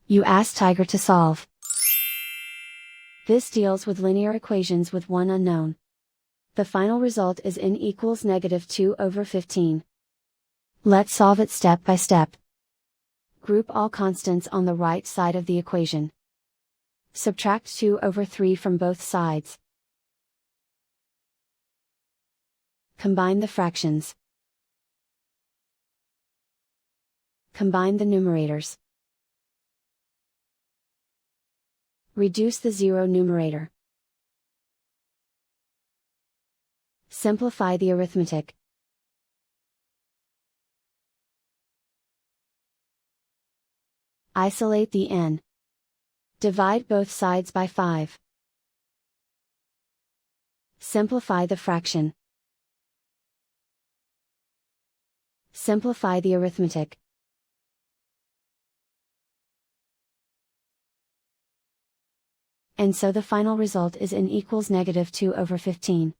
You ask Tiger to solve. This deals with linear equations with one unknown. The final result is n equals -2/15. Let's solve it step by step. Group all constants on the right side of the equation. Subtract 2/3 from both sides. Combine the fractions. Combine the numerators. Reduce the zero numerator. Simplify the arithmetic. Isolate the n. Divide both sides by 5. Simplify the fraction. Simplify the arithmetic. And so the final result is n equals -2/15.